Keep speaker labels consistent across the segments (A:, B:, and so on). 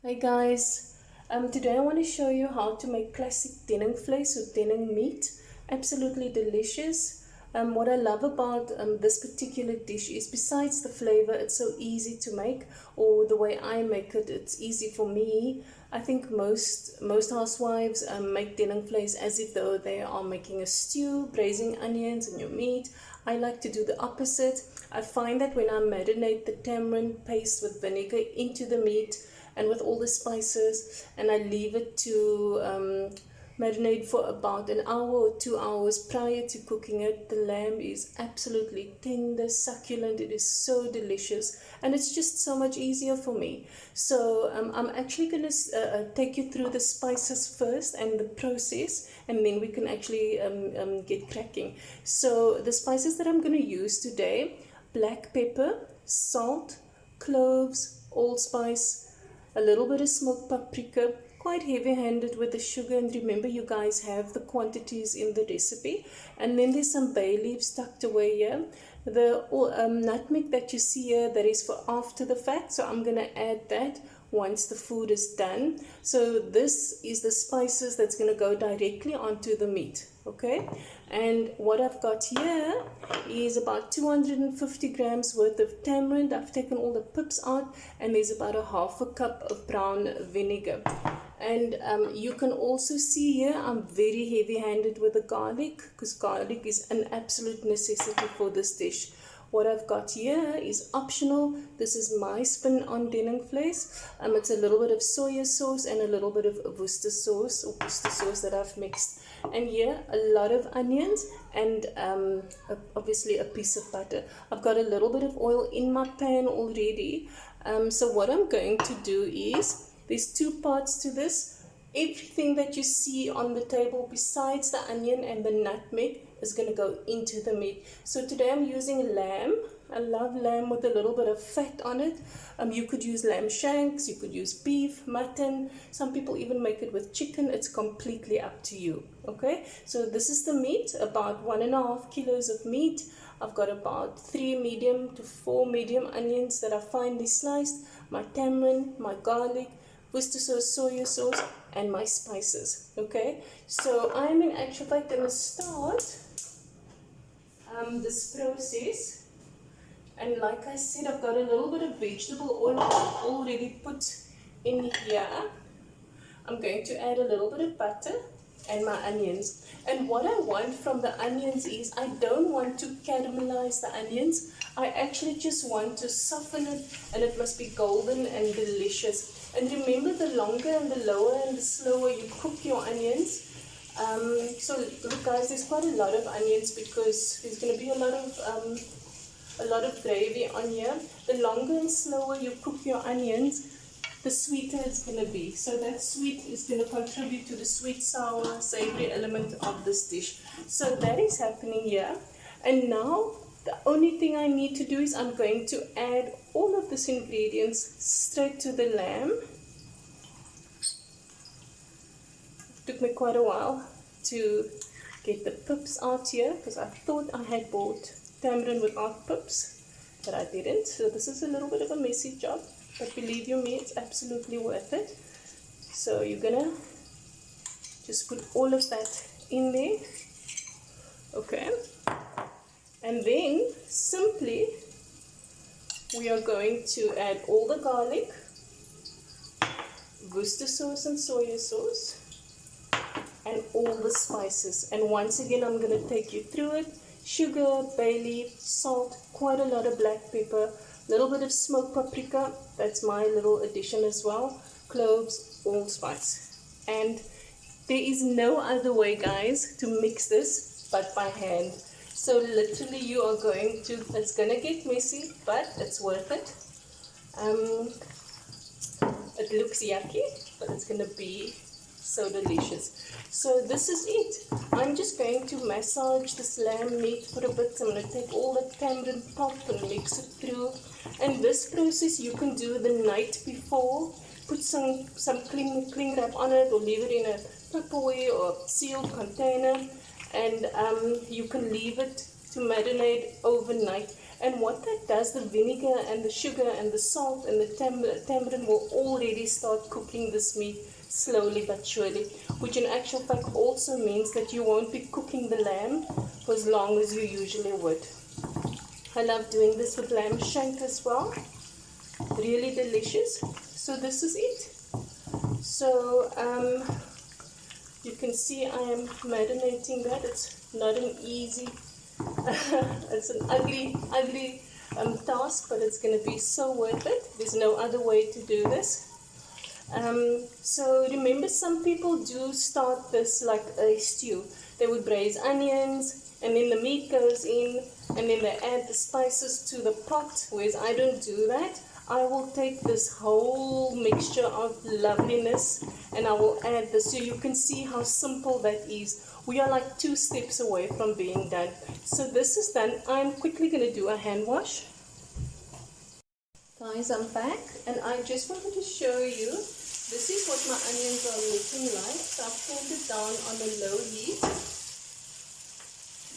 A: Hi guys, today I want to show you how to make classic Denningvleis with Denning meat. Absolutely delicious. What I love about this particular dish is besides the flavor, it's so easy to make, or the way I make it, it's easy for me. I think most housewives make Denningvleis as if though they are making a stew, braising onions and your meat. I like to do the opposite. I find that when I marinate the tamarind paste with vinegar into the meat, and with all the spices, and I leave it to marinate for about an hour or 2 hours prior to cooking it. The lamb is absolutely tender, succulent. It is so delicious, and it's just so much easier for me. So I'm actually going to take you through the spices first and the process, and then we can actually get cracking. So the spices that I'm going to use today: black pepper, salt, cloves, allspice, a little bit of smoked paprika, quite heavy-handed with the sugar, and remember you guys have the quantities in the recipe. And then there's some bay leaves tucked away here. The nutmeg that you see here, that is for after the fact, so I'm going to add that once the food is done. So this is the spices that's going to go directly onto the meat, okay? And what I've got here is about 250 grams worth of tamarind. I've taken all the pips out, and there's about a half a cup of brown vinegar. And you can also see here I'm very heavy-handed with the garlic, because garlic is an absolute necessity for this dish. What I've got here is optional. This is my spin on Denningvleis. It's a little bit of soya sauce and a little bit of Worcester sauce that I've mixed. And here a lot of onions and obviously a piece of butter. I've got a little bit of oil in my pan already. So what I'm going to do is, there's two parts to this. Everything that you see on the table besides the onion and the nutmeg is going to go into the meat. So today I'm using lamb. I love lamb with a little bit of fat on it. You could use lamb shanks, you could use beef, mutton. Some people even make it with chicken. It's completely up to you. Okay, so this is the meat, about 1.5 kilos of meat. I've got about 3 medium to 4 medium onions that are finely sliced, my tamarind, my garlic, Worcester sauce, soya sauce, and my spices. Okay, so I'm in actual fact going to start this process. And like I said, I've got a little bit of vegetable oil already put in here. I'm going to add a little bit of butter and my onions. And what I want from the onions is, I don't want to caramelize the onions. I actually just want to soften it, and it must be golden and delicious. And remember, the longer and the lower and the slower you cook your onions. So look guys, there's quite a lot of onions because there's going to be a lot of gravy on here. The longer and slower you cook your onions, the sweeter it's going to be. So that sweet is going to contribute to the sweet, sour, savory element of this dish. So that is happening here. And now the only thing I need to do is I'm going to add all of these ingredients straight to the lamb. It took me quite a while to get the pips out here, because I thought I had bought tamarind without pips, but I didn't. So this is a little bit of a messy job, but believe you me, it's absolutely worth it. So you're gonna just put all of that in there, okay? And then simply we are going to add all the garlic, Worcester sauce and soya sauce, and all the spices. And once again, I'm going to take you through it. Sugar, bay leaf, salt, quite a lot of black pepper, a little bit of smoked paprika, that's my little addition as well, cloves, allspice. And there is no other way, guys, to mix this but by hand. So literally you are going to, it's going to get messy, but it's worth it. It looks yucky, but it's going to be so delicious. So this is it. I'm just going to massage this lamb meat for a bit. I'm going to take all the tamarind pulp and mix it through. And this process you can do the night before. Put some cling wrap on it, or leave it in a Tupperware or sealed container, and you can leave it to marinate overnight. And what that does, the vinegar and the sugar and the salt and the tamarind will already start cooking this meat slowly but surely, which in actual fact also means that you won't be cooking the lamb for as long as you usually would. I love doing this with lamb shank as well. Really delicious. So this is it. So you can see I am marinating that. It's not an easy, it's an ugly task, but it's going to be so worth it. There's no other way to do this. So remember, some people do start this like a stew. They would braise onions, and then the meat goes in, and then they add the spices to the pot, whereas I don't do that. I will take this whole mixture of loveliness and I will add this, so you can see how simple that is. We are like 2 steps away from being done. So this is done. I'm quickly going to do a hand wash. Guys, I'm back and I just wanted to show you, this is what my onions are looking like. So I've pulled it down on a low heat.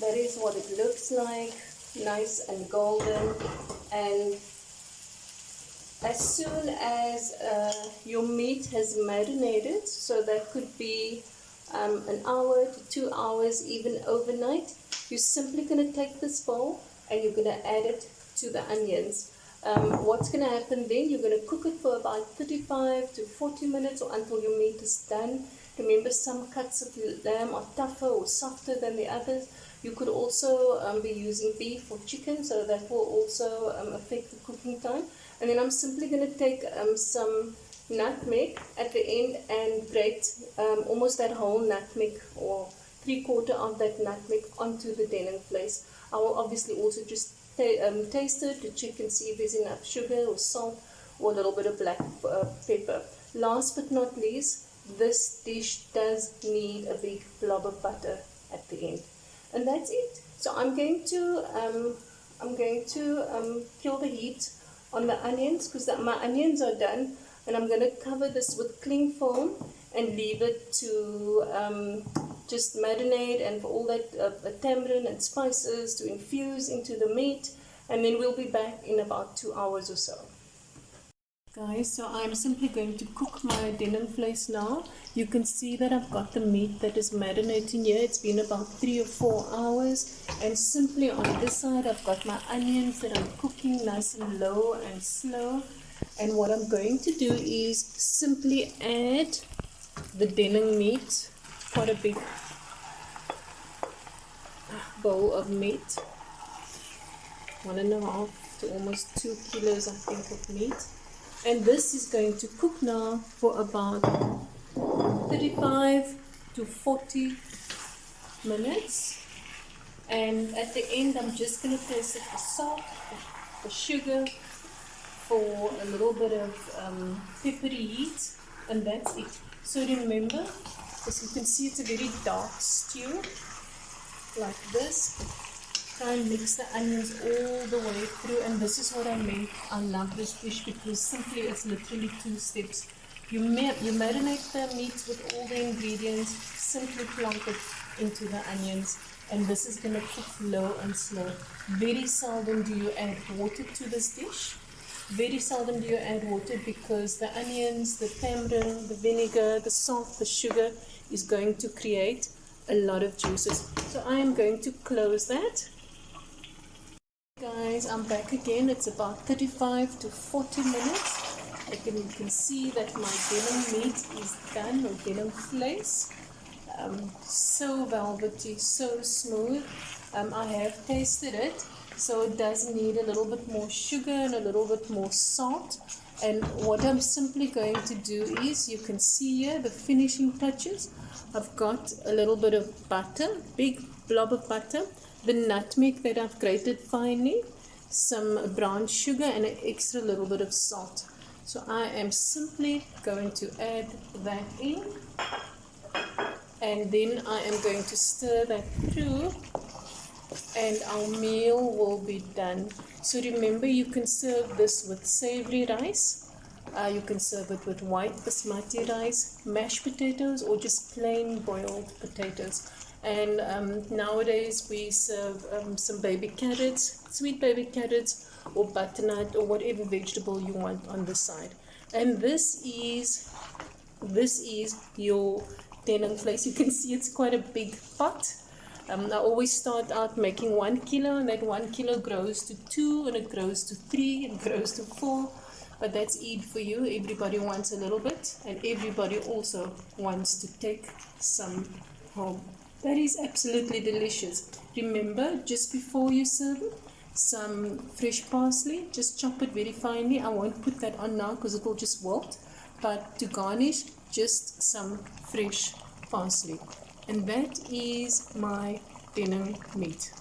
A: That is what it looks like, nice and golden. And as soon as your meat has marinated, so that could be an hour to 2 hours, even overnight, you're simply going to take this bowl and you're going to add it to the onions. What's going to happen then, you're going to cook it for about 35 to 40 minutes or until your meat is done. Remember, some cuts of lamb are tougher or softer than the others. You could also be using beef or chicken, so that will also affect the cooking time. And then I'm simply going to take some nutmeg at the end and grate almost that whole nutmeg or 3/4 of that nutmeg onto the Denningvleis. I will obviously also just taste it to check and see if there's enough sugar or salt or a little bit of black pepper. Last but not least, this dish does need a big blob of butter at the end. And that's it. So I'm going to kill the heat on the onions, because my onions are done, and I'm going to cover this with cling film and leave it to just marinate and for all that tamarind and spices to infuse into the meat, and then we'll be back in about 2 hours or so. Guys, so I'm simply going to cook my Denningvleis now. You can see that I've got the meat that is marinating here. It's been about 3 or 4 hours, and simply on this side I've got my onions that I'm cooking nice and low and slow. And what I'm going to do is simply add the Denning meat, quite a big bowl of meat, 1.5 to almost 2 kilos I think of meat. And this is going to cook now for about 35 to 40 minutes. And at the end, I'm just going to taste it for salt, for sugar, for a little bit of peppery heat, and that's it. So remember, as you can see, it's a very dark stew, like this. Try and mix the onions all the way through, and this is what I meant. I love this dish because simply it's literally 2 steps. You marinate the meat with all the ingredients, simply plonk it into the onions, and this is going to cook low and slow. Very seldom do you add water to this dish. Very seldom do you add water, because the onions, the tamarind, the vinegar, the salt, the sugar is going to create a lot of juices. So I am going to close that. Guys, I'm back again. It's about 35 to 40 minutes. You can see that my Denning meat is done, or Denningvleis. So velvety, so smooth. I have tasted it, so it does need a little bit more sugar and a little bit more salt. And what I'm simply going to do is, you can see here the finishing touches. I've got a little bit of butter, big blob of butter, the nutmeg that I've grated finely, some brown sugar, and an extra little bit of salt. So I am simply going to add that in, and then I am going to stir that through, and our meal will be done. So remember, you can serve this with savory rice, you can serve it with white basmati rice, mashed potatoes, or just plain boiled potatoes. And nowadays we serve some baby carrots, sweet baby carrots, or butternut, or whatever vegetable you want on the side. And this is your Denningvleis. You can see it's quite a big pot. I always start out making 1 kilo, and that 1 kilo grows to 2, and it grows to 3, and grows to 4. But that's it for you. Everybody wants a little bit, and everybody also wants to take some home. That is absolutely delicious. Remember, just before you serve it, some fresh parsley. Just chop it very finely. I won't put that on now because it will just wilt. But to garnish, just some fresh parsley. And that is my Denning meat.